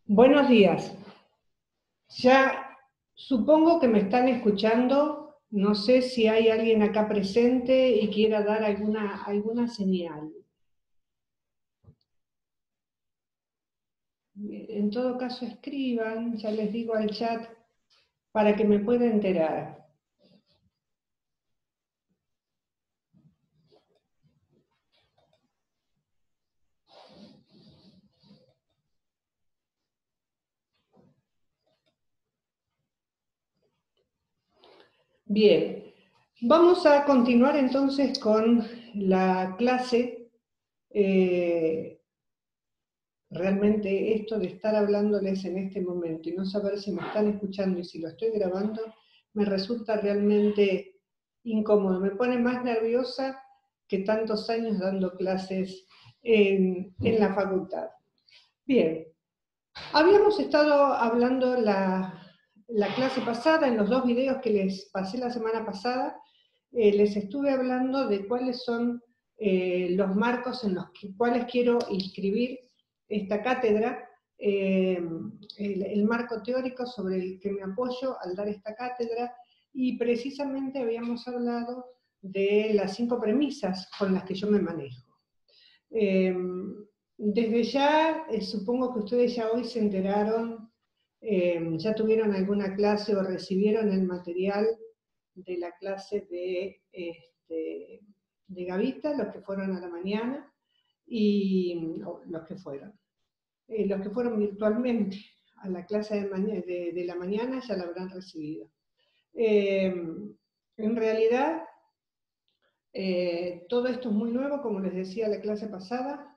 Buenos días. Ya supongo que me están escuchando. No sé si hay alguien acá presente y quiera dar alguna señal. En todo caso, escriban, ya les digo al chat, para que me pueda enterar. Bien, vamos a continuar entonces con la clase. Realmente esto de estar hablándoles en este momento y no saber si me están escuchando y si lo estoy grabando, me resulta realmente incómodo. Me pone más nerviosa que tantos años dando clases en la facultad. Bien, habíamos estado hablando la clase pasada, en los dos videos que les pasé la semana pasada, les estuve hablando de cuáles son los marcos en los cuales quiero inscribir esta cátedra, el marco teórico sobre el que me apoyo al dar esta cátedra, y precisamente habíamos hablado de las 5 premisas con las que yo me manejo. Desde ya, supongo que ustedes ya hoy se enteraron, ya tuvieron alguna clase o recibieron el material de la clase de Gavita, los que fueron a la mañana, y los que fueron virtualmente a la clase de la mañana ya la habrán recibido. En realidad, todo esto es muy nuevo, como les decía la clase pasada.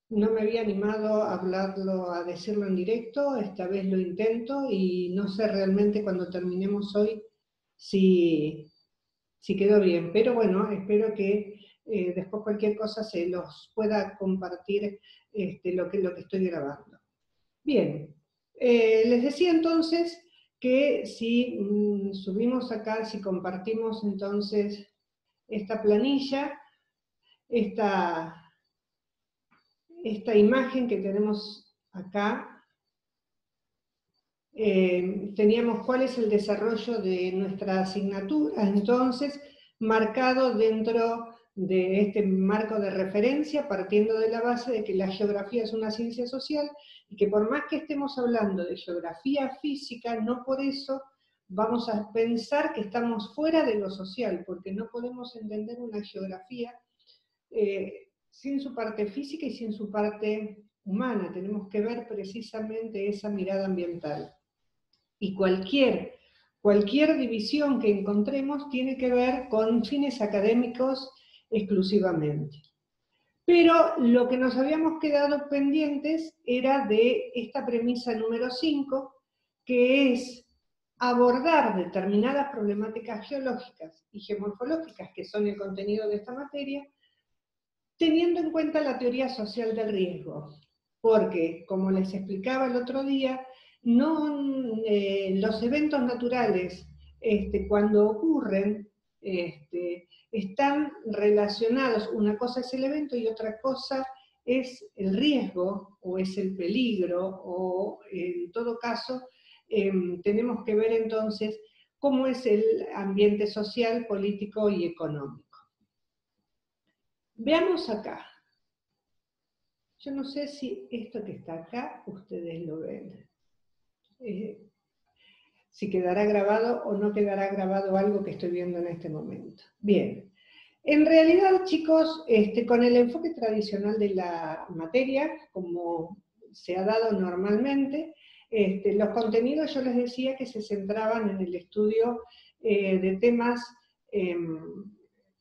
No me había animado a hablarlo, a decirlo en directo, esta vez lo intento y no sé realmente cuando terminemos hoy si quedó bien. Pero bueno, espero que después cualquier cosa se los pueda compartir lo que estoy grabando. Bien, les decía entonces que si subimos acá, si compartimos entonces esta planilla, esta imagen que tenemos acá, teníamos cuál es el desarrollo de nuestra asignatura, entonces, marcado dentro de este marco de referencia, partiendo de la base de que la geografía es una ciencia social, y que por más que estemos hablando de geografía física, no por eso vamos a pensar que estamos fuera de lo social, porque no podemos entender una geografía sin su parte física y sin su parte humana. Tenemos que ver precisamente esa mirada ambiental. Y cualquier división que encontremos tiene que ver con fines académicos exclusivamente. Pero lo que nos habíamos quedado pendientes era de esta premisa número 5, que es abordar determinadas problemáticas geológicas y geomorfológicas, que son el contenido de esta materia, teniendo en cuenta la teoría social del riesgo. Porque, como les explicaba el otro día, los eventos naturales, cuando ocurren, están relacionados, una cosa es el evento y otra cosa es el riesgo, o es el peligro, o en todo caso, tenemos que ver entonces cómo es el ambiente social, político y económico. Veamos acá. Yo no sé si esto que está acá, ustedes lo ven. Si quedará grabado o no quedará grabado algo que estoy viendo en este momento. Bien. En realidad, chicos, con el enfoque tradicional de la materia, como se ha dado normalmente, los contenidos yo les decía que se centraban en el estudio de temas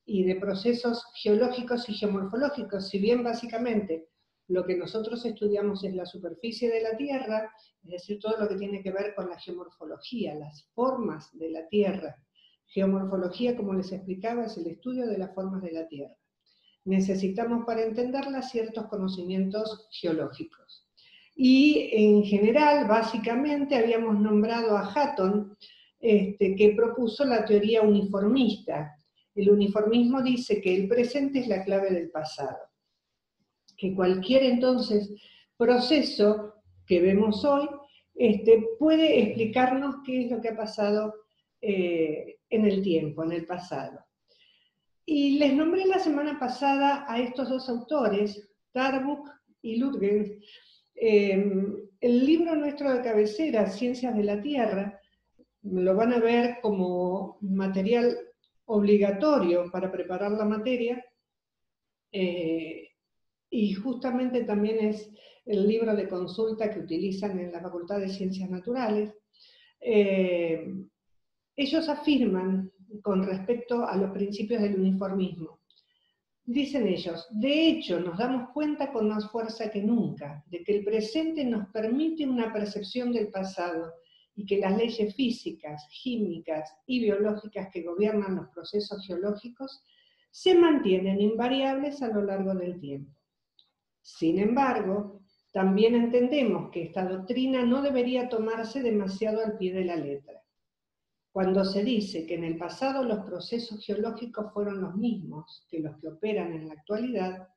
y de procesos geológicos y geomorfológicos, si bien básicamente lo que nosotros estudiamos es la superficie de la Tierra, es decir, todo lo que tiene que ver con la geomorfología, las formas de la Tierra. Geomorfología, como les explicaba, es el estudio de las formas de la Tierra. Necesitamos para entenderla ciertos conocimientos geológicos. Y en general, básicamente, habíamos nombrado a Hutton, que propuso la teoría uniformista. El uniformismo dice que el presente es la clave del pasado. Que cualquier entonces proceso que vemos hoy, puede explicarnos qué es lo que ha pasado en el tiempo, en el pasado. Y les nombré la semana pasada a estos dos autores, Darboux y Lütgens. El libro nuestro de cabecera, Ciencias de la Tierra, lo van a ver como material obligatorio para preparar la materia, y justamente también es el libro de consulta que utilizan en la Facultad de Ciencias Naturales. Ellos afirman con respecto a los principios del uniformismo. Dicen ellos, de hecho nos damos cuenta con más fuerza que nunca de que el presente nos permite una percepción del pasado y que las leyes físicas, químicas y biológicas que gobiernan los procesos geológicos se mantienen invariables a lo largo del tiempo. Sin embargo, también entendemos que esta doctrina no debería tomarse demasiado al pie de la letra. Cuando se dice que en el pasado los procesos geológicos fueron los mismos que los que operan en la actualidad,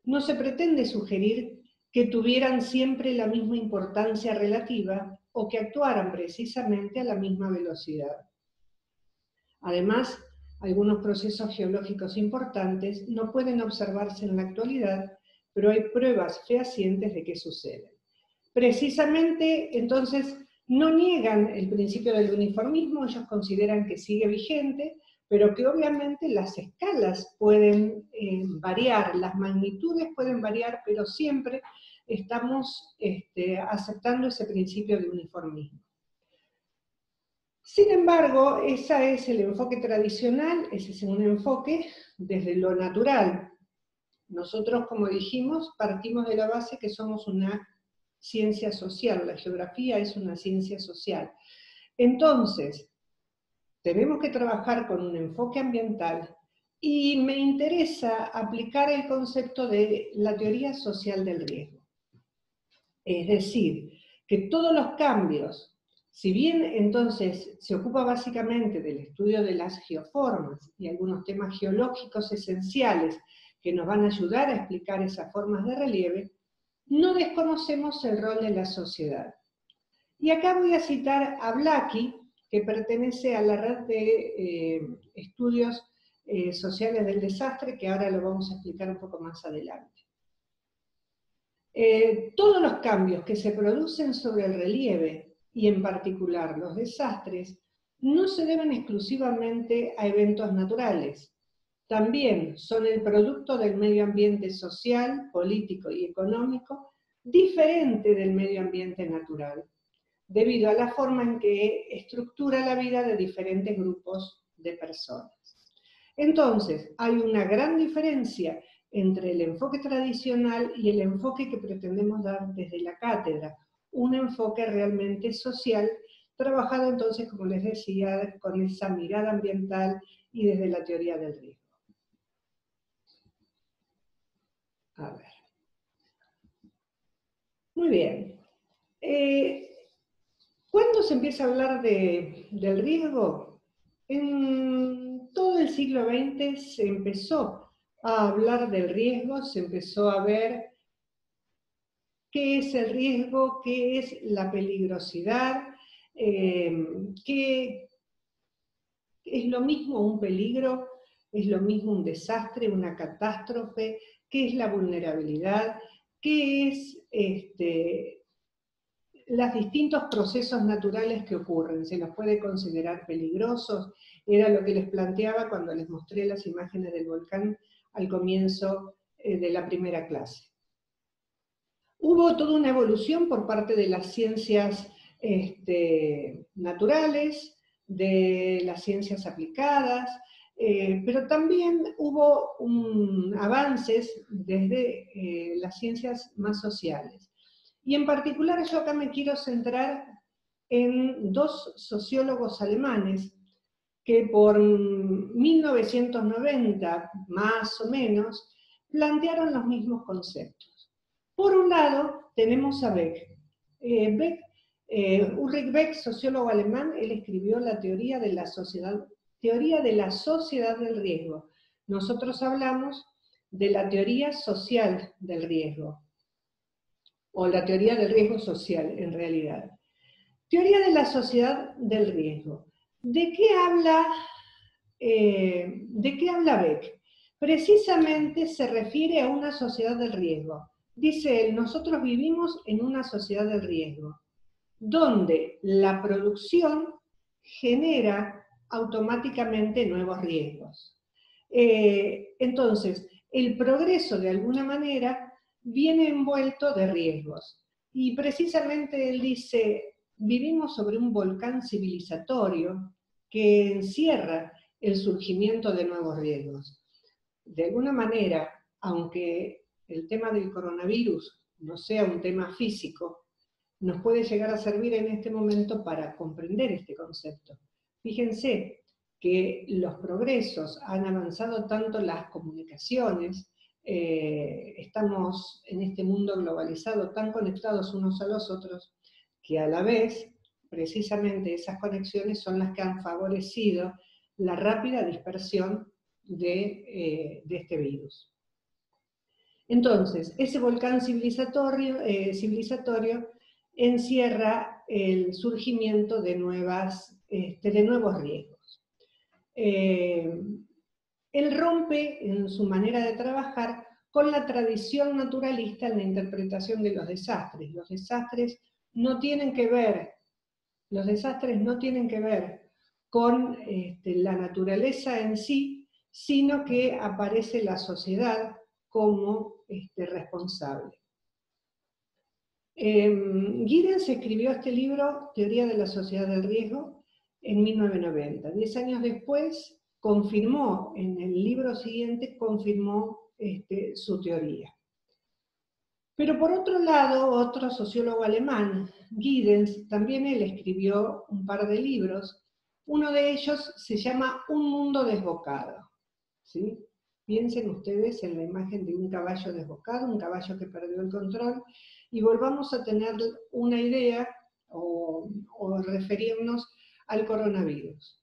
no se pretende sugerir que tuvieran siempre la misma importancia relativa o que actuaran precisamente a la misma velocidad. Además, algunos procesos geológicos importantes no pueden observarse en la actualidad, pero hay pruebas fehacientes de que suceden. Precisamente, entonces, no niegan el principio del uniformismo, ellos consideran que sigue vigente, pero que obviamente las escalas pueden variar, las magnitudes pueden variar, pero siempre estamos aceptando ese principio de uniformismo. Sin embargo, ese es el enfoque tradicional, ese es un enfoque desde lo natural. Nosotros, como dijimos, partimos de la base que somos una ciencia social, la geografía es una ciencia social. Entonces, tenemos que trabajar con un enfoque ambiental y me interesa aplicar el concepto de la teoría social del riesgo. Es decir, que todos los cambios, si bien entonces se ocupa básicamente del estudio de las geoformas y algunos temas geológicos esenciales que nos van a ayudar a explicar esas formas de relieve, no desconocemos el rol de la sociedad. Y acá voy a citar a Blackie, que pertenece a la red de estudios sociales del desastre, que ahora lo vamos a explicar un poco más adelante. Todos los cambios que se producen sobre el relieve, y en particular los desastres, no se deben exclusivamente a eventos naturales. También son el producto del medio ambiente social, político y económico, diferente del medio ambiente natural, debido a la forma en que estructura la vida de diferentes grupos de personas. Entonces, hay una gran diferencia entre el enfoque tradicional y el enfoque que pretendemos dar desde la cátedra, un enfoque realmente social, trabajado entonces, como les decía, con esa mirada ambiental y desde la teoría del riesgo. A ver. Muy bien. ¿Cuándo se empieza a hablar del riesgo? En todo el siglo XX se empezó a hablar del riesgo, se empezó a ver qué es el riesgo, qué es la peligrosidad, qué es lo mismo un peligro, es lo mismo un desastre, una catástrofe, qué es la vulnerabilidad, qué es los distintos procesos naturales que ocurren, se los puede considerar peligrosos, era lo que les planteaba cuando les mostré las imágenes del volcán al comienzo de la primera clase. Hubo toda una evolución por parte de las ciencias naturales, de las ciencias aplicadas, pero también hubo avances desde las ciencias más sociales. Y en particular yo acá me quiero centrar en dos sociólogos alemanes que por 1990, más o menos, plantearon los mismos conceptos. Por un lado, tenemos a Beck. Ulrich Beck, sociólogo alemán, él escribió la teoría de la sociedad del riesgo. Nosotros hablamos de la teoría social del riesgo. o la teoría del riesgo social, en realidad. Teoría de la sociedad del riesgo. ¿De qué habla Beck? Precisamente se refiere a una sociedad del riesgo. Dice él, nosotros vivimos en una sociedad del riesgo, donde la producción genera automáticamente nuevos riesgos. Entonces, el progreso de alguna manera viene envuelto de riesgos. Y precisamente él dice, vivimos sobre un volcán civilizatorio que encierra el surgimiento de nuevos riesgos. De alguna manera, aunque el tema del coronavirus no sea un tema físico, nos puede llegar a servir en este momento para comprender este concepto. Fíjense que los progresos han avanzado tanto las comunicaciones, estamos en este mundo globalizado tan conectados unos a los otros, que a la vez, precisamente esas conexiones son las que han favorecido la rápida dispersión de este virus. Entonces, ese volcán civilizatorio encierra el surgimiento de nuevos riesgos. Él rompe en su manera de trabajar con la tradición naturalista en la interpretación de los desastres. Los desastres no tienen que ver con la naturaleza en sí, sino que aparece la sociedad como responsable. Giddens escribió este libro, Teoría de la Sociedad del Riesgo, en 1990. 10 años después, confirmó, en el libro siguiente, confirmó su teoría. Pero por otro lado, otro sociólogo alemán, Giddens, también él escribió un par de libros. Uno de ellos se llama Un mundo desbocado, ¿sí? Piensen ustedes en la imagen de un caballo desbocado, un caballo que perdió el control, y volvamos a tener una idea o referirnos al coronavirus.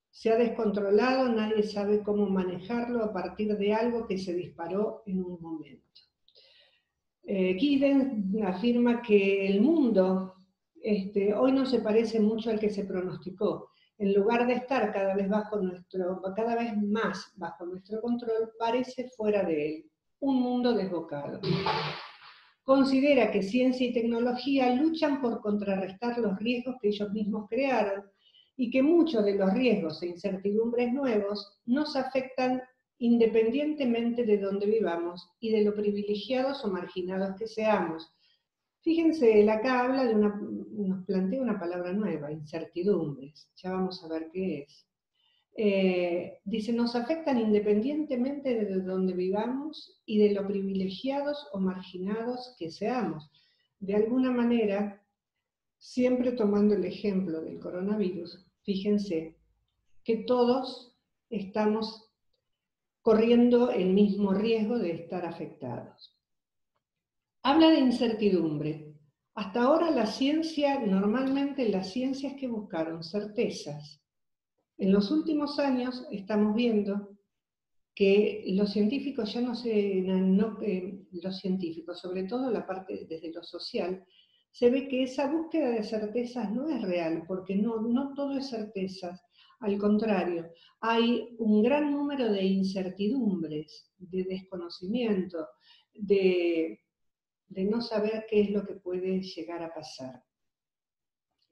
Se ha descontrolado, nadie sabe cómo manejarlo a partir de algo que se disparó en un momento. Giddens afirma que el mundo hoy no se parece mucho al que se pronosticó. En lugar de estar cada vez más bajo nuestro control, parece fuera de él, un mundo desbocado. Considera que ciencia y tecnología luchan por contrarrestar los riesgos que ellos mismos crearon y que muchos de los riesgos e incertidumbres nuevos nos afectan independientemente de dónde vivamos y de lo privilegiados o marginados que seamos. Fíjense, él acá habla nos plantea una palabra nueva, incertidumbres. Ya vamos a ver qué es. Dice, nos afectan independientemente de donde vivamos y de lo privilegiados o marginados que seamos. De alguna manera, siempre tomando el ejemplo del coronavirus, fíjense que todos estamos corriendo el mismo riesgo de estar afectados. Habla de incertidumbre. Hasta ahora normalmente las ciencias que buscaron certezas. En los últimos años estamos viendo que los científicos los científicos, sobre todo la parte desde lo social, se ve que esa búsqueda de certezas no es real, porque no todo es certezas. Al contrario, hay un gran número de incertidumbres, de desconocimiento, de no saber qué es lo que puede llegar a pasar.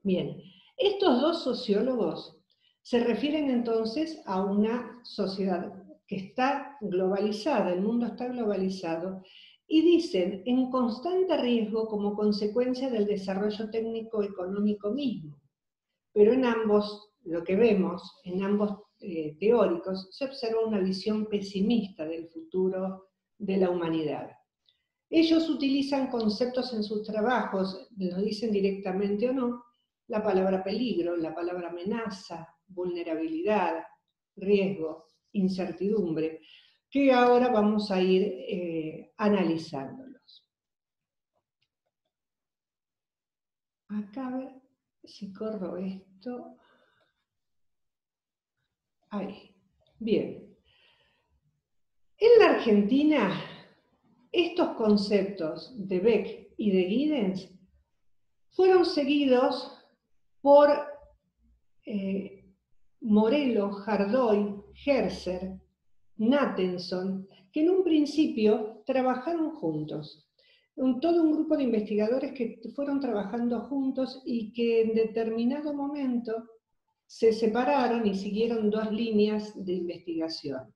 Bien, estos dos sociólogos se refieren entonces a una sociedad que está globalizada, el mundo está globalizado, y dicen en constante riesgo como consecuencia del desarrollo técnico-económico mismo. Pero en ambos, lo que vemos, en ambos teóricos, se observa una visión pesimista del futuro de la humanidad. Ellos utilizan conceptos en sus trabajos, lo dicen directamente o no, la palabra peligro, la palabra amenaza, vulnerabilidad, riesgo, incertidumbre, que ahora vamos a ir analizándolos. Acá a ver si corro esto. Ahí. Bien. En la Argentina estos conceptos de Beck y de Giddens fueron seguidos por Morello, Hardoy, Herzer, Nathanson, que en un principio trabajaron juntos. Todo un grupo de investigadores que fueron trabajando juntos y que en determinado momento se separaron y siguieron dos líneas de investigación.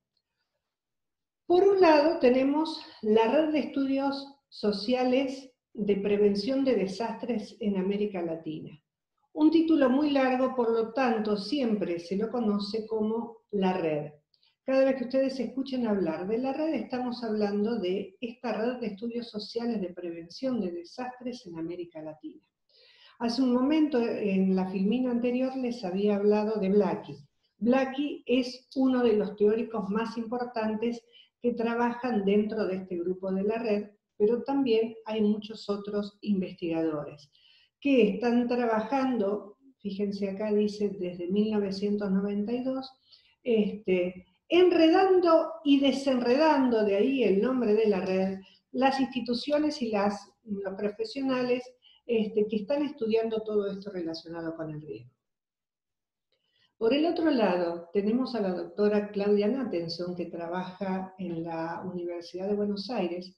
Por un lado tenemos la Red de Estudios Sociales de Prevención de Desastres en América Latina. Un título muy largo, por lo tanto, siempre se lo conoce como la red. Cada vez que ustedes escuchen hablar de la red, estamos hablando de esta Red de Estudios Sociales de Prevención de Desastres en América Latina. Hace un momento, en la filmina anterior, les había hablado de Blackie. Blackie es uno de los teóricos más importantes que trabajan dentro de este grupo de la red, pero también hay muchos otros investigadores que están trabajando, fíjense acá dice desde 1992, enredando y desenredando, de ahí el nombre de la red, las instituciones y los profesionales que están estudiando todo esto relacionado con el riesgo. Por el otro lado, tenemos a la doctora Claudia Nathanson, que trabaja en la Universidad de Buenos Aires,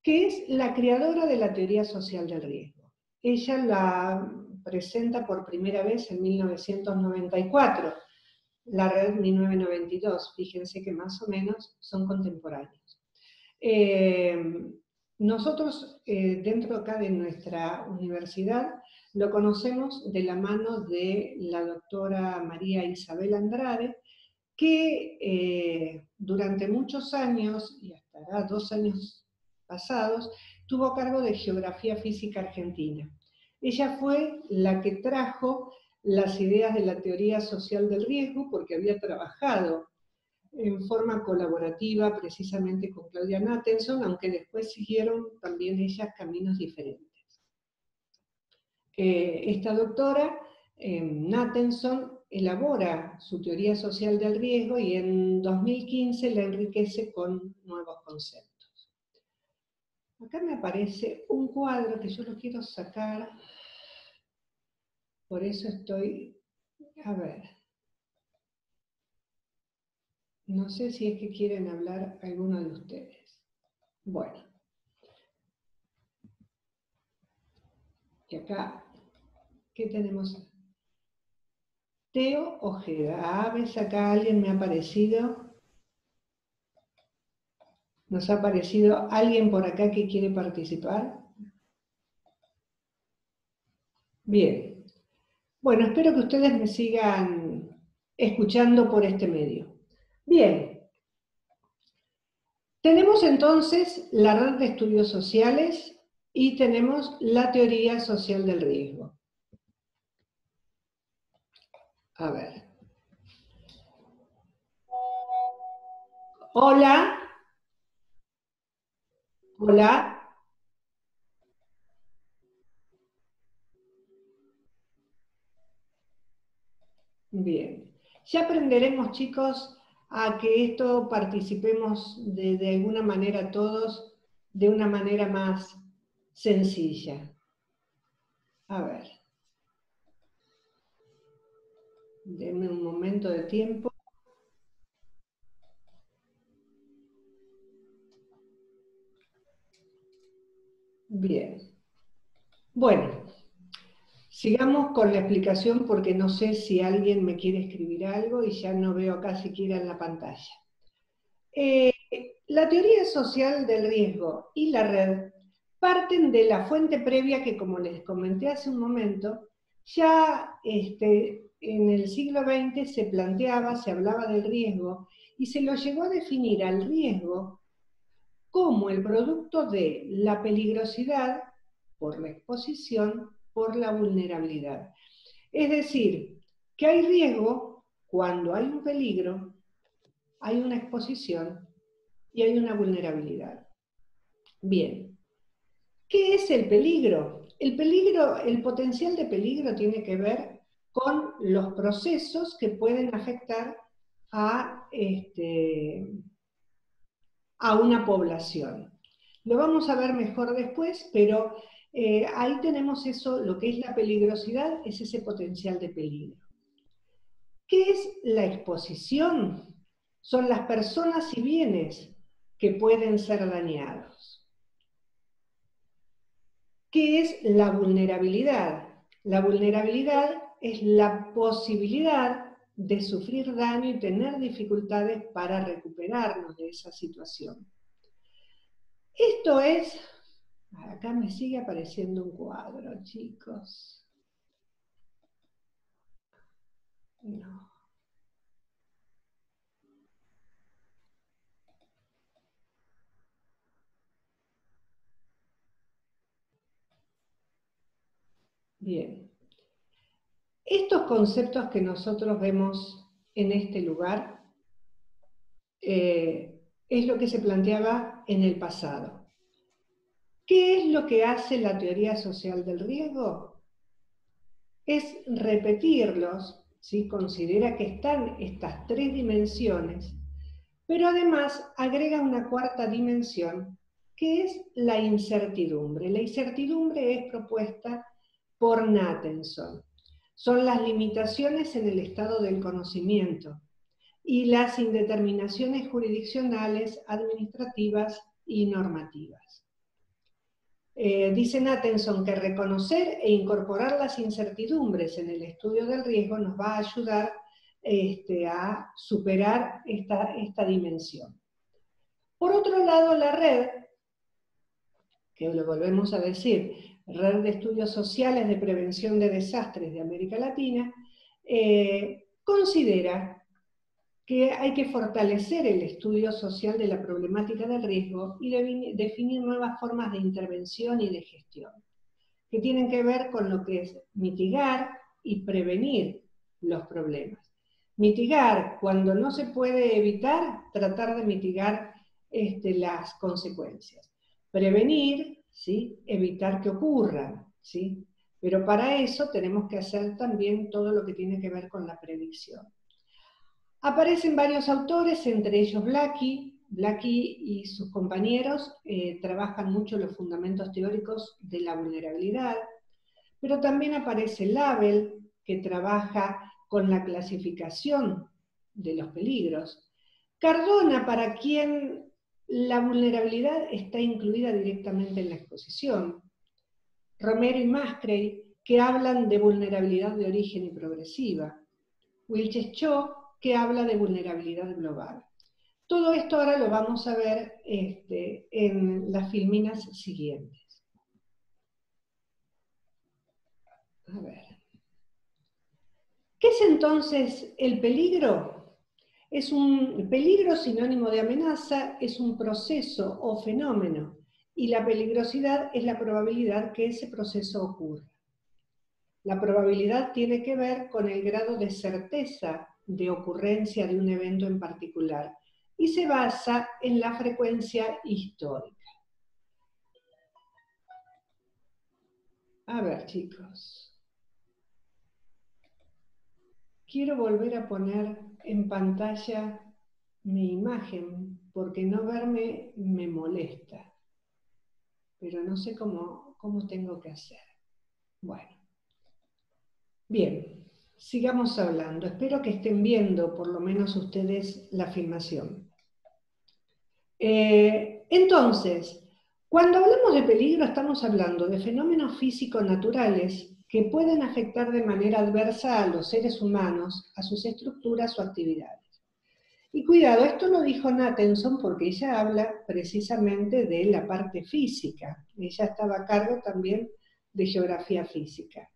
que es la creadora de la teoría social del riesgo. Ella la presenta por primera vez en 1994, la red 1992, fíjense que más o menos son contemporáneos. Nosotros, dentro acá de nuestra universidad, lo conocemos de la mano de la doctora María Isabel Andrade, que durante muchos años, y hasta 2 años pasados, tuvo cargo de Geografía Física Argentina. Ella fue la que trajo las ideas de la teoría social del riesgo, porque había trabajado en forma colaborativa precisamente con Claudia Nathanson, aunque después siguieron también ellas caminos diferentes. Esta doctora, Nathanson, elabora su teoría social del riesgo y en 2015 la enriquece con nuevos conceptos. Acá me aparece un cuadro que yo lo quiero sacar, por eso estoy, a ver, no sé si es que quieren hablar alguno de ustedes. Bueno. Y acá, ¿qué tenemos? Teo Ojeda. ¿Ves acá alguien me ha aparecido? ¿Nos ha aparecido alguien por acá que quiere participar? Bien. Bueno, espero que ustedes me sigan escuchando por este medio. Bien. Tenemos entonces la red de estudios sociales y tenemos la teoría social del riesgo. A ver. Hola. Hola. Bien. Ya aprenderemos, chicos, a que esto participemos de alguna manera todos, de una manera más sencilla. A ver. Denme un momento de tiempo. Bien. Bueno, sigamos con la explicación porque no sé si alguien me quiere escribir algo y ya no veo acá siquiera en la pantalla. La teoría social del riesgo y la red parten de la fuente previa que, como les comenté hace un momento, ya en el siglo XX se planteaba, se hablaba del riesgo y se lo llegó a definir al riesgo como el producto de la peligrosidad por la exposición, por la vulnerabilidad. Es decir, que hay riesgo cuando hay un peligro, hay una exposición y hay una vulnerabilidad. Bien, ¿qué es el peligro? El peligro, el potencial de peligro tiene que ver con los procesos que pueden afectar a una población. Lo vamos a ver mejor después, pero ahí tenemos eso, lo que es la peligrosidad, es ese potencial de peligro. ¿Qué es la exposición? Son las personas y bienes que pueden ser dañados. ¿Qué es la vulnerabilidad? La vulnerabilidad es la posibilidad de sufrir daño y tener dificultades para recuperarnos de esa situación. Esto es, acá me sigue apareciendo un cuadro, chicos. No. Bien. Estos conceptos que nosotros vemos en este lugar es lo que se planteaba en el pasado. ¿Qué es lo que hace la teoría social del riesgo? Es repetirlos, ¿sí? Considera que están estas tres dimensiones, pero además agrega una cuarta dimensión, que es la incertidumbre. La incertidumbre es propuesta por Nathanson. Son las limitaciones en el estado del conocimiento y las indeterminaciones jurisdiccionales, administrativas y normativas. Dice Nathanson que reconocer e incorporar las incertidumbres en el estudio del riesgo nos va a ayudar a superar esta dimensión. Por otro lado, la red, que lo volvemos a decir, Red de Estudios Sociales de Prevención de Desastres de América Latina, considera que hay que fortalecer el estudio social de la problemática del riesgo y definir nuevas formas de intervención y de gestión, que tienen que ver con lo que es mitigar y prevenir los problemas. Mitigar, cuando no se puede evitar, tratar de mitigar las consecuencias. Prevenir, ¿sí? Evitar que ocurran, ¿sí? Pero para eso tenemos que hacer también todo lo que tiene que ver con la predicción. Aparecen varios autores, entre ellos Blackie. Blackie y sus compañeros trabajan mucho los fundamentos teóricos de la vulnerabilidad, pero también aparece Label, que trabaja con la clasificación de los peligros. Cardona, para quien la vulnerabilidad está incluida directamente en la exposición. Romero y Mascray, que hablan de vulnerabilidad de origen y progresiva. Wilches-Cho, que habla de vulnerabilidad global. Todo esto ahora lo vamos a ver en las filminas siguientes. A ver. ¿Qué es entonces el peligro? Es un peligro sinónimo de amenaza, es un proceso o fenómeno, y la peligrosidad es la probabilidad que ese proceso ocurra. La probabilidad tiene que ver con el grado de certeza de ocurrencia de un evento en particular y se basa en la frecuencia histórica. A ver, chicos. Quiero volver a poner en pantalla mi imagen porque no verme me molesta, pero no sé cómo tengo que hacer. Bueno. Bien, sigamos hablando. Espero que estén viendo, por lo menos ustedes, la filmación. Entonces, cuando hablamos de peligro estamos hablando de fenómenos físicos naturales que pueden afectar de manera adversa a los seres humanos, a sus estructuras o actividades. Y cuidado, esto lo dijo Nathanson porque ella habla precisamente de la parte física. Ella estaba a cargo también de geografía física.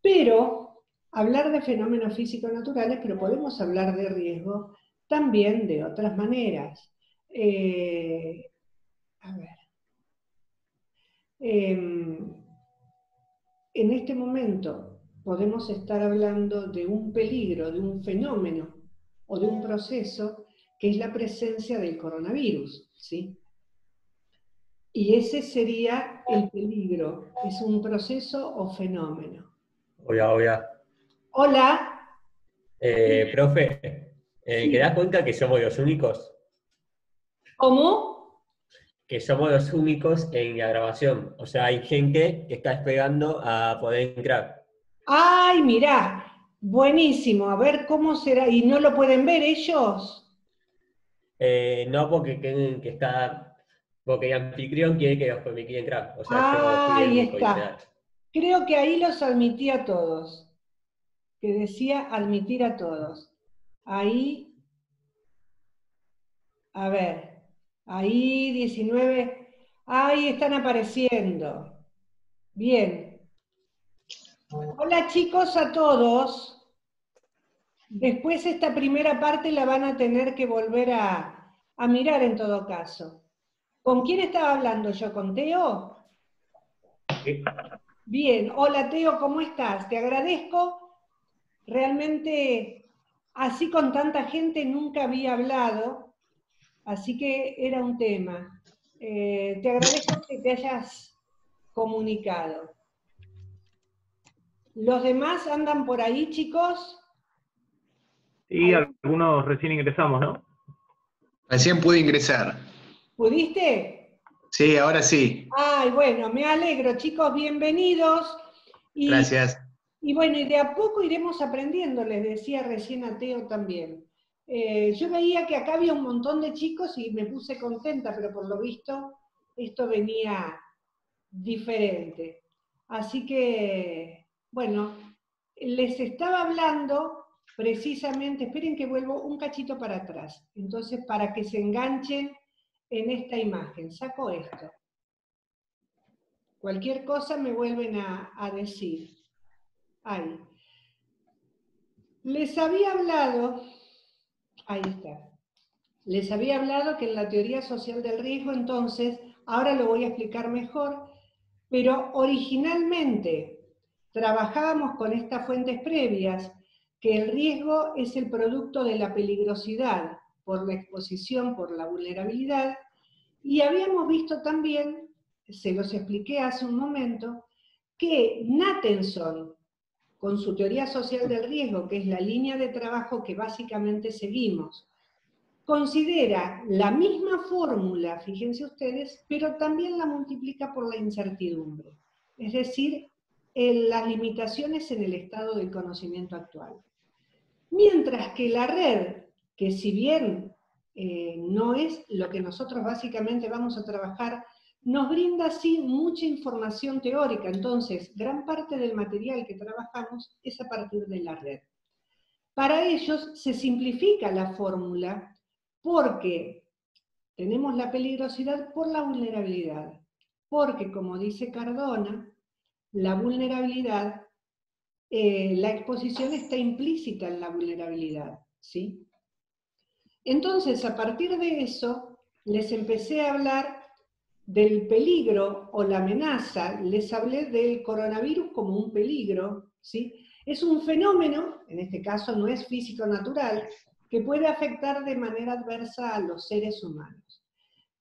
Pero hablar de fenómenos físicos naturales, pero podemos hablar de riesgo también de otras maneras. A ver. En este momento podemos estar hablando de un peligro, de un fenómeno o de un proceso que es la presencia del coronavirus, ¿sí? Y ese sería el peligro, es un proceso o fenómeno. Hola. Hola. Profe, Sí. ¿te das cuenta que somos los únicos? ¿Cómo? que somos los únicos en la grabación. O sea, hay gente que está esperando a poder entrar. ¡Ay, mirá! Buenísimo, a ver cómo será. ¿Y no lo pueden ver ellos? No porque tienen que estar, porque el anfitrión quiere que los permita entrar. O sea, yo fui el Ahí único, literal. está. Creo que ahí los admití a todos, que decía admitir a todos. Ahí, a ver, ahí 19, ahí están apareciendo. Bien. Hola chicos a todos. Después esta primera parte la van a tener que volver a mirar en todo caso. ¿Con quién estaba hablando yo? ¿Con Teo? Sí. Bien, hola Teo, ¿cómo estás? Te agradezco. Realmente, así con tanta gente nunca había hablado, así que era un tema. Te agradezco que te hayas comunicado. ¿Los demás andan por ahí, chicos? Y algunos recién ingresamos, ¿no? Recién pude ingresar. ¿Pudiste? Sí, ahora sí. Ay, bueno, me alegro, chicos, bienvenidos. Y, Gracias. y bueno, y de a poco iremos aprendiendo, les decía recién a Teo también. Yo veía que acá había un montón de chicos y me puse contenta, pero por lo visto esto venía diferente. Así que, bueno, les estaba hablando precisamente, esperen que vuelvo un cachito para atrás, entonces para que se enganchen en esta imagen. Saco esto. Cualquier cosa me vuelven a decir. Ahí. Les había hablado, ahí está, les había hablado que en la teoría social del riesgo, entonces, ahora lo voy a explicar mejor, pero originalmente trabajábamos con estas fuentes previas, que el riesgo es el producto de la peligrosidad por la exposición, por la vulnerabilidad, y habíamos visto también, se los expliqué hace un momento, que Nathanson, con su teoría social del riesgo, que es la línea de trabajo que básicamente seguimos, considera la misma fórmula, fíjense ustedes, pero también la multiplica por la incertidumbre, es decir, en las limitaciones en el estado del conocimiento actual. Mientras que la red, que si bien no es lo que nosotros básicamente vamos a trabajar, nos brinda sí mucha información teórica, entonces gran parte del material que trabajamos es a partir de la red. Para ellos se simplifica la fórmula porque tenemos la peligrosidad por la vulnerabilidad, porque como dice Cardona, la vulnerabilidad, la exposición está implícita en la vulnerabilidad, ¿sí? Entonces, a partir de eso, les empecé a hablar del peligro o la amenaza, les hablé del coronavirus como un peligro, ¿sí? Es un fenómeno, en este caso no es físico-natural, que puede afectar de manera adversa a los seres humanos.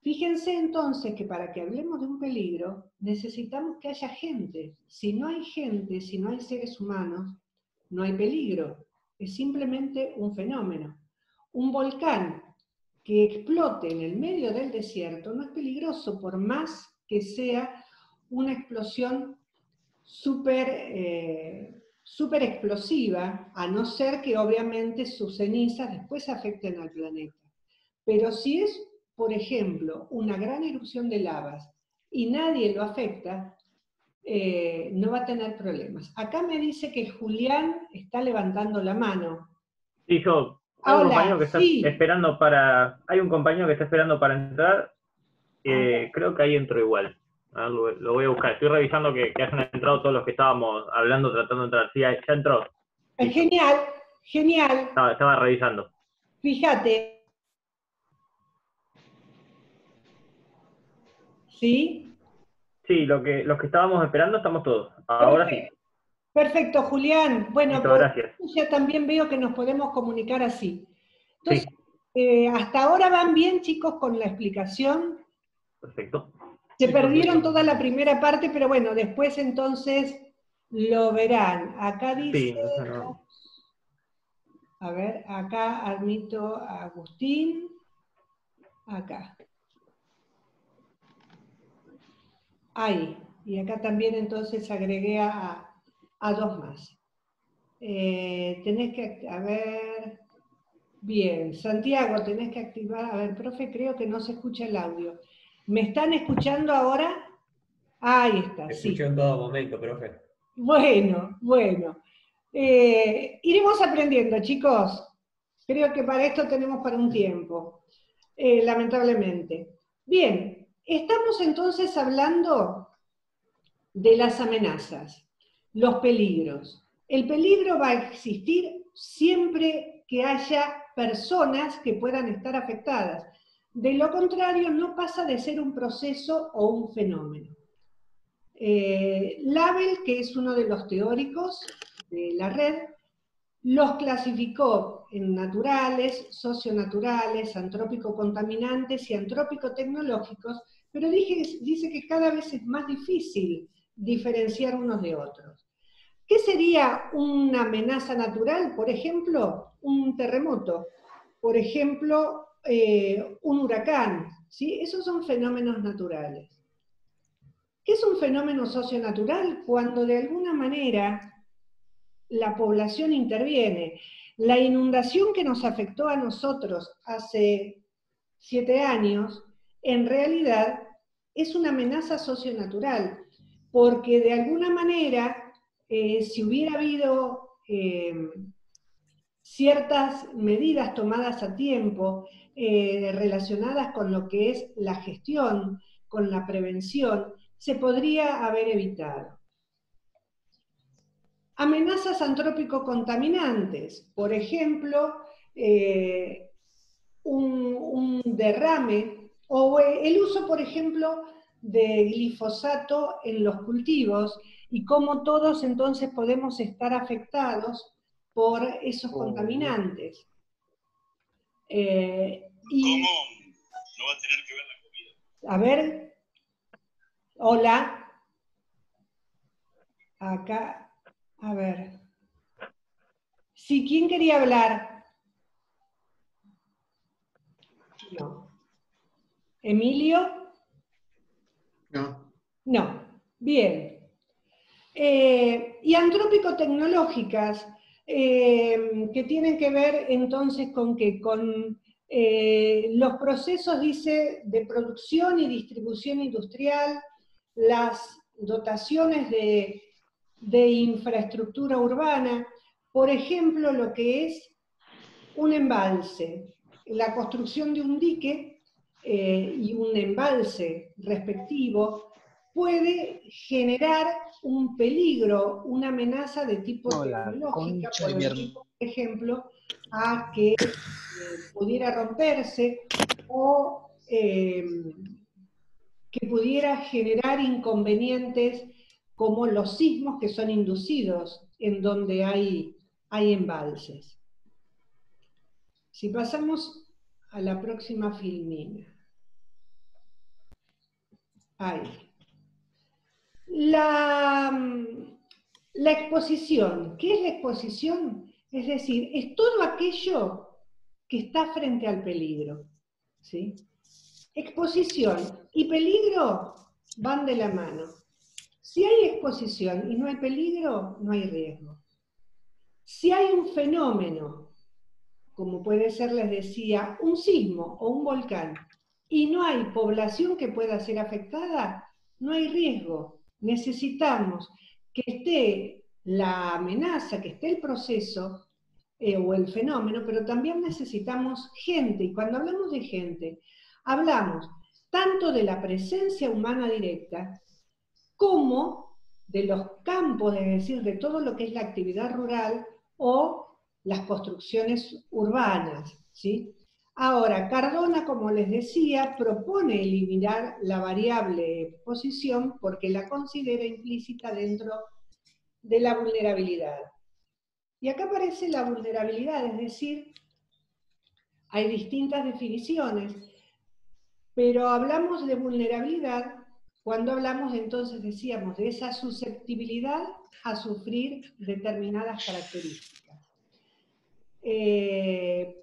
Fíjense entonces que para que hablemos de un peligro, necesitamos que haya gente. Si no hay gente, si no hay seres humanos, no hay peligro. Es simplemente un fenómeno. Un volcán que explote en el medio del desierto no es peligroso por más que sea una explosión súper explosiva, a no ser que obviamente sus cenizas después afecten al planeta. Pero si es, por ejemplo, una gran erupción de lavas y nadie lo afecta, no va a tener problemas. Acá me dice que Julián está levantando la mano. Sí, hay un Hola, compañero que está sí. esperando hay un compañero que está esperando para entrar, creo que ahí entro igual. A ver, lo voy a buscar. Estoy revisando que hayan entrado todos los que estábamos hablando, tratando de entrar. Sí, ya entró. Listo. Genial, genial. Estaba revisando. Fíjate. ¿Sí? Sí, los que estábamos esperando estamos todos. Ahora sí. Perfecto, perfecto, Julián. Bueno, Listo, por gracias. ya también veo que nos podemos comunicar así. Entonces, Sí, hasta ahora van bien, chicos, con la explicación. perfecto. Se Sí, perdieron perfecto. toda la primera parte, pero bueno, después entonces lo verán. Acá dice, Sí, eso no. a ver, acá admito a Agustín, acá. Ahí. Y acá también entonces agregué a 2 más. Tenés que, a ver, bien, Santiago, tenés que activar, a ver, profe, creo que no se escucha el audio. ¿Me están escuchando ahora? Ahí está, Te sí. escucho en todo momento, profe. Bueno, bueno. Iremos aprendiendo, chicos. Creo que para esto tenemos para un tiempo, lamentablemente. Bien, estamos entonces hablando de las amenazas, los peligros. El peligro va a existir siempre que haya personas que puedan estar afectadas. De lo contrario, no pasa de ser un proceso o un fenómeno. Label, que es uno de los teóricos de la red, los clasificó en naturales, socionaturales, antrópico-contaminantes y antrópico-tecnológicos, pero dice que cada vez es más difícil diferenciar unos de otros. ¿Qué sería una amenaza natural? Por ejemplo, un terremoto, por ejemplo, un huracán, ¿sí? Esos son fenómenos naturales. ¿Qué es un fenómeno socionatural? Cuando de alguna manera la población interviene. La inundación que nos afectó a nosotros hace 7 años, en realidad es una amenaza socionatural, porque de alguna manera, si hubiera habido ciertas medidas tomadas a tiempo, relacionadas con lo que es la gestión, con la prevención, se podría haber evitado. Amenazas antrópico-contaminantes, por ejemplo, un derrame, o el uso, por ejemplo, de glifosato en los cultivos, y cómo todos entonces podemos estar afectados por esos contaminantes. ¿Cómo no va a tener que ver la comida? A ver, hola, acá, a ver. Sí, ¿quién quería hablar? No. ¿Emilio? No. No. Bien. Y antrópico-tecnológicas, que tienen que ver entonces con qué, con los procesos, dice, de producción y distribución industrial, las dotaciones de infraestructura urbana, por ejemplo, lo que es un embalse, la construcción de un dique y un embalse respectivo puede generar un peligro, una amenaza de tipo tecnológica, por ejemplo, a que pudiera romperse o que pudiera generar inconvenientes como los sismos que son inducidos en donde hay embalses. Si pasamos a la próxima filmina. Ahí. La exposición. ¿Qué es la exposición? Es decir, es todo aquello que está frente al peligro. ¿Sí? Exposición y peligro van de la mano. Si hay exposición y no hay peligro, no hay riesgo. Si hay un fenómeno, como puede ser, les decía, un sismo o un volcán, y no hay población que pueda ser afectada, no hay riesgo. Necesitamos que esté la amenaza, que esté el proceso o el fenómeno, pero también necesitamos gente, y cuando hablamos de gente, hablamos tanto de la presencia humana directa, como de los campos, es decir, de todo lo que es la actividad rural o las construcciones urbanas, ¿sí? Ahora, Cardona, como les decía, propone eliminar la variable exposición porque la considera implícita dentro de la vulnerabilidad. Y acá aparece la vulnerabilidad, es decir, hay distintas definiciones, pero hablamos de vulnerabilidad cuando hablamos, entonces decíamos, de esa susceptibilidad a sufrir determinadas características.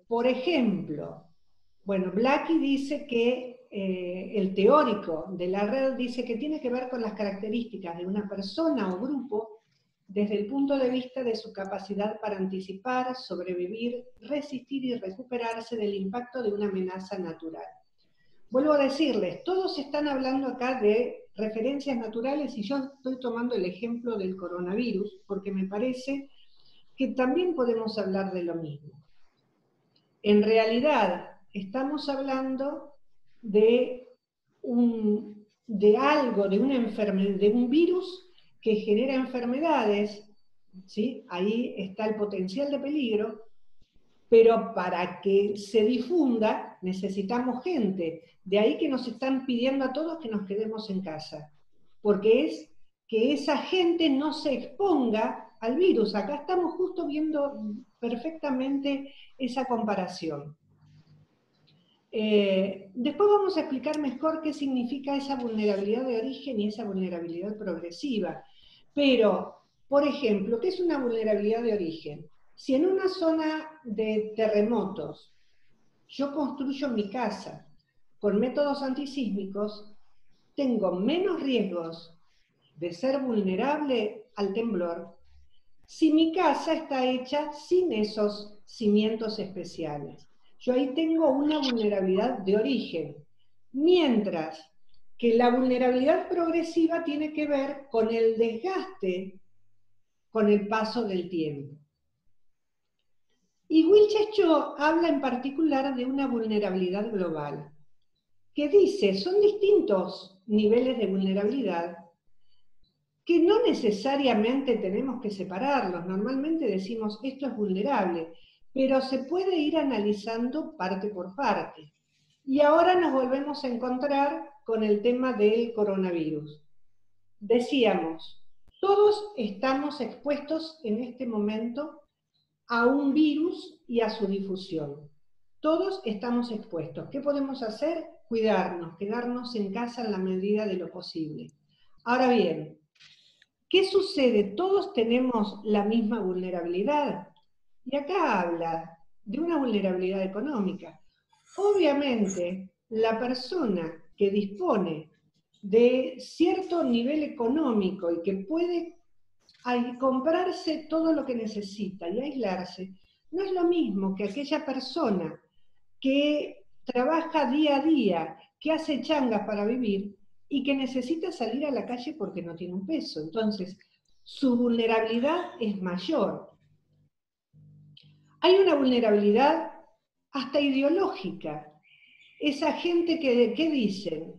Por ejemplo, bueno, Blackie dice que el teórico de la red dice que tiene que ver con las características de una persona o grupo desde el punto de vista de su capacidad para anticipar, sobrevivir, resistir y recuperarse del impacto de una amenaza natural. Vuelvo a decirles, todos están hablando acá de referencias naturales y yo estoy tomando el ejemplo del coronavirus porque me parece que también podemos hablar de lo mismo. En realidad, estamos hablando de algo, de una enfermedad, de un virus que genera enfermedades, ¿sí? Ahí está el potencial de peligro, pero para que se difunda necesitamos gente. De ahí que nos están pidiendo a todos que nos quedemos en casa, porque es que esa gente no se exponga al virus. Acá estamos justo viendo perfectamente esa comparación. Después vamos a explicar mejor qué significa esa vulnerabilidad de origen y esa vulnerabilidad progresiva. Pero, por ejemplo, ¿qué es una vulnerabilidad de origen? Si en una zona de terremotos yo construyo mi casa con métodos antisísmicos, tengo menos riesgos de ser vulnerable al temblor si mi casa está hecha sin esos cimientos especiales. Yo ahí tengo una vulnerabilidad de origen, mientras que la vulnerabilidad progresiva tiene que ver con el desgaste con el paso del tiempo. Y Wilczek habla en particular de una vulnerabilidad global, que dice, son distintos niveles de vulnerabilidad que no necesariamente tenemos que separarlos. Normalmente decimos, esto es vulnerable, pero se puede ir analizando parte por parte. Y ahora nos volvemos a encontrar con el tema del coronavirus. Decíamos, todos estamos expuestos en este momento a un virus y a su difusión. Todos estamos expuestos. ¿Qué podemos hacer? Cuidarnos, quedarnos en casa en la medida de lo posible. Ahora bien, ¿qué sucede? Todos tenemos la misma vulnerabilidad. Y acá habla de una vulnerabilidad económica. Obviamente, la persona que dispone de cierto nivel económico y que puede comprarse todo lo que necesita y aislarse, no es lo mismo que aquella persona que trabaja día a día, que hace changas para vivir y que necesita salir a la calle porque no tiene un peso. Entonces, su vulnerabilidad es mayor. Hay una vulnerabilidad hasta ideológica. Esa gente que dicen,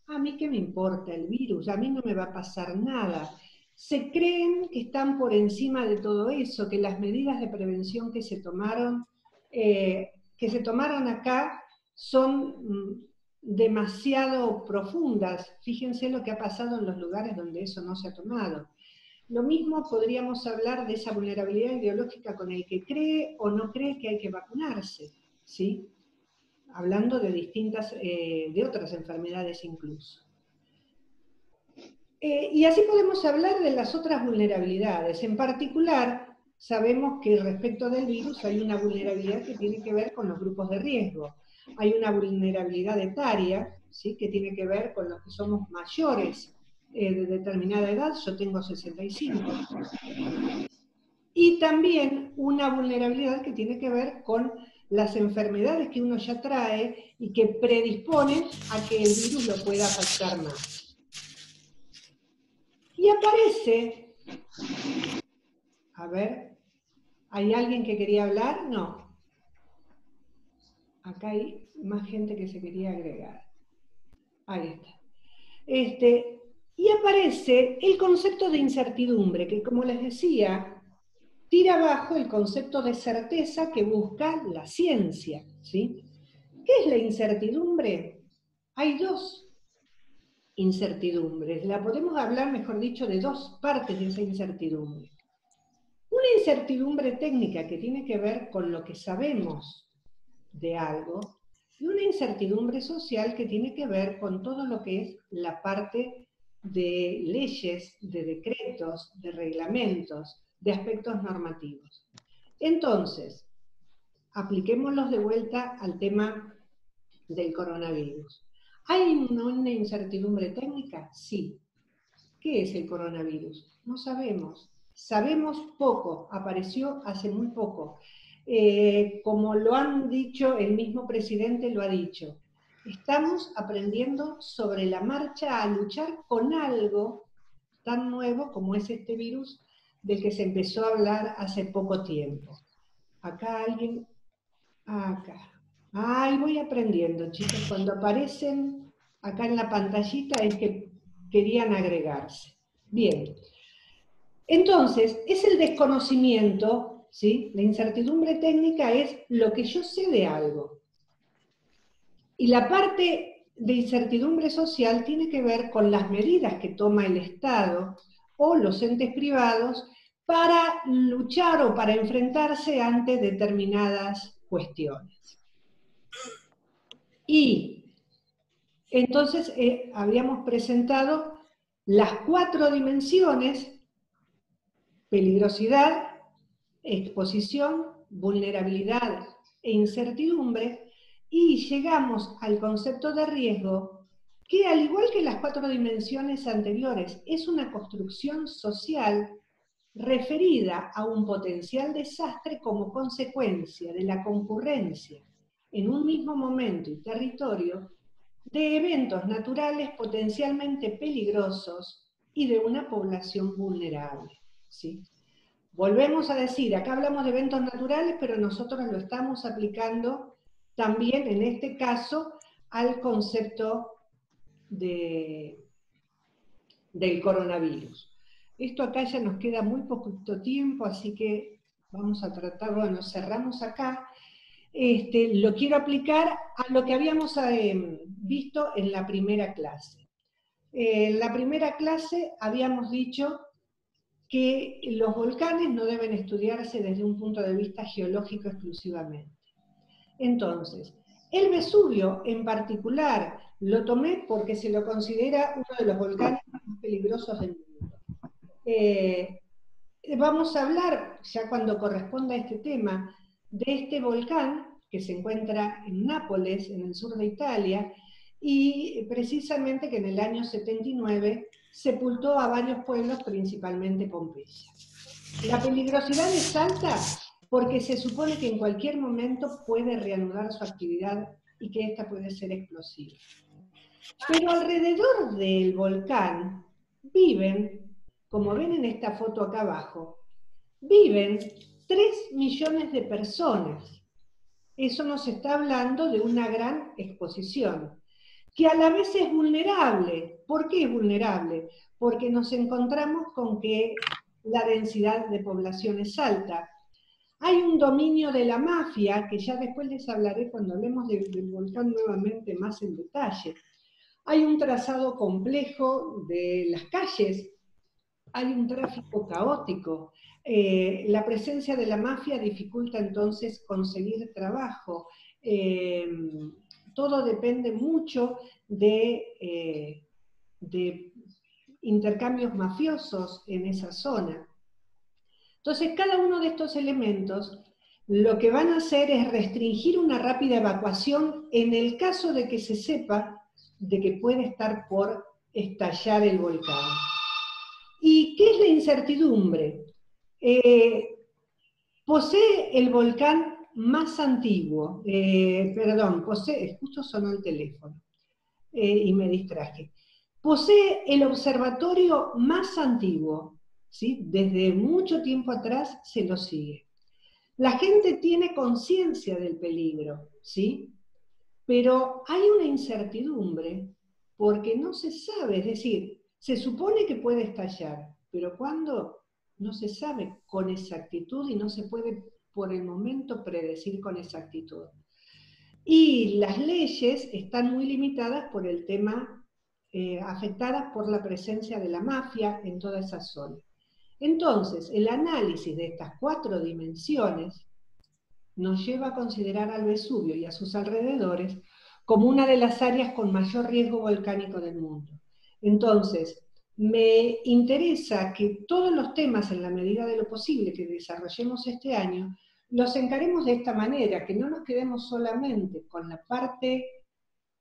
a mí qué me importa el virus, a mí no me va a pasar nada. Se creen que están por encima de todo eso, que las medidas de prevención que se tomaron acá son demasiado profundas. Fíjense lo que ha pasado en los lugares donde eso no se ha tomado. Lo mismo podríamos hablar de esa vulnerabilidad ideológica con el que cree o no cree que hay que vacunarse, ¿sí? Hablando de de otras enfermedades incluso. Y así podemos hablar de las otras vulnerabilidades. En particular, sabemos que respecto del virus hay una vulnerabilidad que tiene que ver con los grupos de riesgo. Hay una vulnerabilidad etaria, ¿sí? Que tiene que ver con los que somos mayores de determinada edad, yo tengo 65. Y también una vulnerabilidad que tiene que ver con las enfermedades que uno ya trae y que predisponen a que el virus lo pueda afectar más. Y aparece, a ver, ¿hay alguien que quería hablar? No. Acá hay más gente que se quería agregar. Ahí está. Y aparece el concepto de incertidumbre, que como les decía, tira abajo el concepto de certeza que busca la ciencia, ¿sí? ¿Qué es la incertidumbre? Hay dos incertidumbres. La podemos hablar, mejor dicho, de dos partes de esa incertidumbre. Una incertidumbre técnica que tiene que ver con lo que sabemos de algo, y una incertidumbre social que tiene que ver con todo lo que es la parte de leyes, de decretos, de reglamentos, de aspectos normativos. Entonces, apliquémoslos de vuelta al tema del coronavirus. ¿Hay una incertidumbre técnica? Sí. ¿Qué es el coronavirus? No sabemos. Sabemos poco, apareció hace muy poco. Como lo han dicho, el mismo presidente lo ha dicho. Estamos aprendiendo sobre la marcha a luchar con algo tan nuevo como es este virus del que se empezó a hablar hace poco tiempo. Acá alguien... Acá. Ay, voy aprendiendo, chicos. Cuando aparecen acá en la pantallita es que querían agregarse. Bien. Entonces, es el desconocimiento, ¿sí? La incertidumbre técnica es lo que yo sé de algo. Y la parte de incertidumbre social tiene que ver con las medidas que toma el Estado o los entes privados para luchar o para enfrentarse ante determinadas cuestiones. Y entonces habíamos presentado las 4 dimensiones: peligrosidad, exposición, vulnerabilidad e incertidumbre, y llegamos al concepto de riesgo, que al igual que las 4 dimensiones anteriores, es una construcción social referida a un potencial desastre como consecuencia de la concurrencia en un mismo momento y territorio de eventos naturales potencialmente peligrosos y de una población vulnerable, ¿sí? Volvemos a decir, acá hablamos de eventos naturales, pero nosotros lo estamos aplicando también, en este caso, al concepto del coronavirus. Esto acá ya nos queda muy poquito tiempo, así que vamos a tratar, bueno, cerramos acá. Lo quiero aplicar a lo que habíamos visto en la primera clase. En la primera clase habíamos dicho que los volcanes no deben estudiarse desde un punto de vista geológico exclusivamente. Entonces, el Vesubio en particular lo tomé porque se lo considera uno de los volcanes más peligrosos del mundo. Vamos a hablar, ya cuando corresponda a este tema, de este volcán que se encuentra en Nápoles, en el sur de Italia, y precisamente que en el año 79 sepultó a varios pueblos, principalmente Pompeya. La peligrosidad es alta porque se supone que en cualquier momento puede reanudar su actividad y que esta puede ser explosiva. Pero alrededor del volcán viven, como ven en esta foto acá abajo, viven 3 millones de personas. Eso nos está hablando de una gran exposición, que a la vez es vulnerable. ¿Por qué es vulnerable? Porque nos encontramos con que la densidad de población es alta. Hay un dominio de la mafia, que ya después les hablaré cuando hablemos del volcán nuevamente más en detalle. Hay un trazado complejo de las calles, hay un tráfico caótico. La presencia de la mafia dificulta entonces conseguir trabajo. Todo depende mucho de intercambios mafiosos en esa zona. Entonces, cada uno de estos elementos lo que van a hacer es restringir una rápida evacuación en el caso de que se sepa de que puede estar por estallar el volcán. ¿Y qué es la incertidumbre? Posee el volcán más antiguo, justo sonó el teléfono y me distraje. Posee el observatorio más antiguo, ¿sí? Desde mucho tiempo atrás se lo sigue. La gente tiene conciencia del peligro, ¿sí? Pero hay una incertidumbre porque no se sabe, es decir, se supone que puede estallar, pero ¿cuándo? No se sabe con exactitud y no se puede por el momento predecir con exactitud. Y las leyes están muy limitadas por el tema, afectadas por la presencia de la mafia en toda esa zona. Entonces, el análisis de estas 4 dimensiones nos lleva a considerar al Vesubio y a sus alrededores como una de las áreas con mayor riesgo volcánico del mundo. Entonces, me interesa que todos los temas, en la medida de lo posible, que desarrollemos este año, los encaremos de esta manera, que no nos quedemos solamente con la parte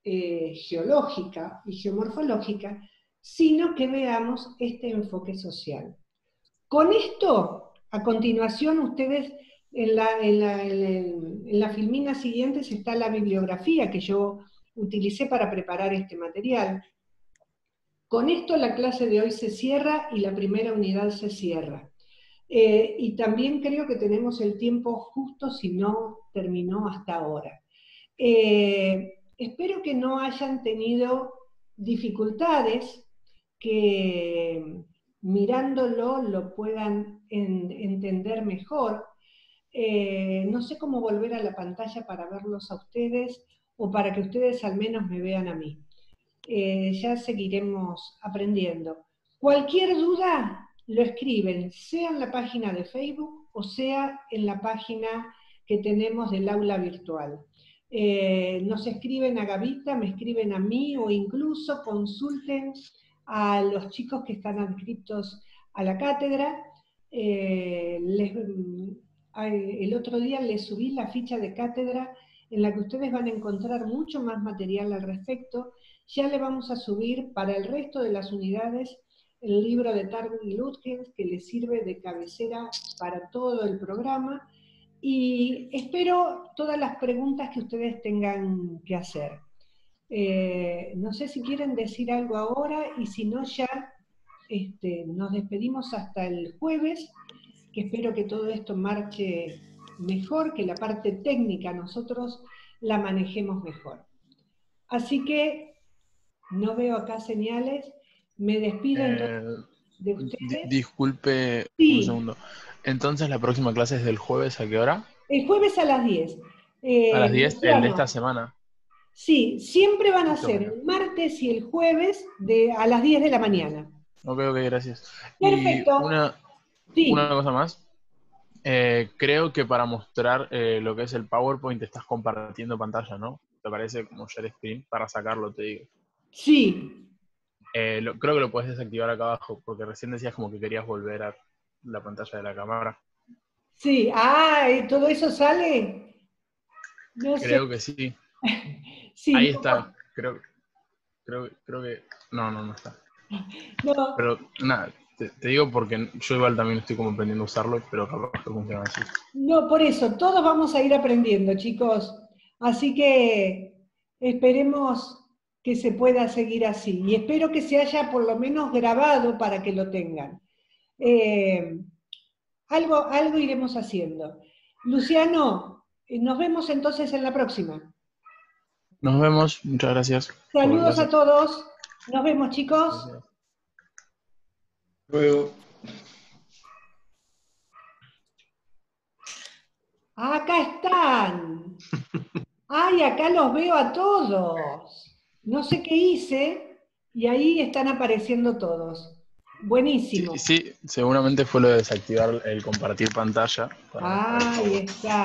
geológica y geomorfológica, sino que veamos este enfoque social. Con esto, a continuación, ustedes, en la filmina siguiente está la bibliografía que yo utilicé para preparar este material. Con esto la clase de hoy se cierra y la primera unidad se cierra. Y también creo que tenemos el tiempo justo si no terminó hasta ahora. Espero que no hayan tenido dificultades, que mirándolo lo puedan entender mejor. No sé cómo volver a la pantalla para verlos a ustedes, o para que ustedes al menos me vean a mí. Ya seguiremos aprendiendo. Cualquier duda lo escriben, sea en la página de Facebook o sea en la página que tenemos del aula virtual. Nos escriben a Gavita, me escriben a mí, o incluso consulten a los chicos que están adscritos a la cátedra. El otro día les subí la ficha de cátedra en la que ustedes van a encontrar mucho más material al respecto. Ya le vamos a subir para el resto de las unidades el libro de Targum y Lütgens, que les sirve de cabecera para todo el programa, y espero todas las preguntas que ustedes tengan que hacer. No sé si quieren decir algo ahora, y si no ya nos despedimos hasta el jueves, que espero que todo esto marche mejor, que la parte técnica nosotros la manejemos mejor. Así que no veo acá señales, me despido entonces de ustedes. Disculpe Sí. un segundo. Entonces, ¿la próxima clase es del jueves a qué hora? El jueves a las 10. A las 10, el de esta semana. Sí, siempre van a Listo, ser el martes y el jueves a las 10 de la mañana. Ok, gracias. Perfecto. Y una cosa más. Creo que para mostrar lo que es el PowerPoint estás compartiendo pantalla, ¿no? ¿Te parece como share screen? Para sacarlo, te digo. Sí. Creo que lo puedes desactivar acá abajo, porque recién decías como que querías volver a la pantalla de la cámara. Sí, ¿todo eso sale? No Creo sé. que sí. Sí, Ahí está. Creo que... No está. No. Pero nada, te digo porque yo igual también estoy como aprendiendo a usarlo, pero capaz que funciona así. No, por eso, todos vamos a ir aprendiendo, chicos. Así que esperemos que se pueda seguir así. Y espero que se haya por lo menos grabado para que lo tengan. Algo iremos haciendo. Luciano, nos vemos entonces en la próxima. Nos vemos, muchas gracias. Saludos a todos. Nos vemos, chicos. Gracias. Luego. Acá están. Ay, acá los veo a todos. No sé qué hice y ahí están apareciendo todos. Buenísimo. Sí, seguramente fue lo de desactivar el compartir pantalla. Ahí está.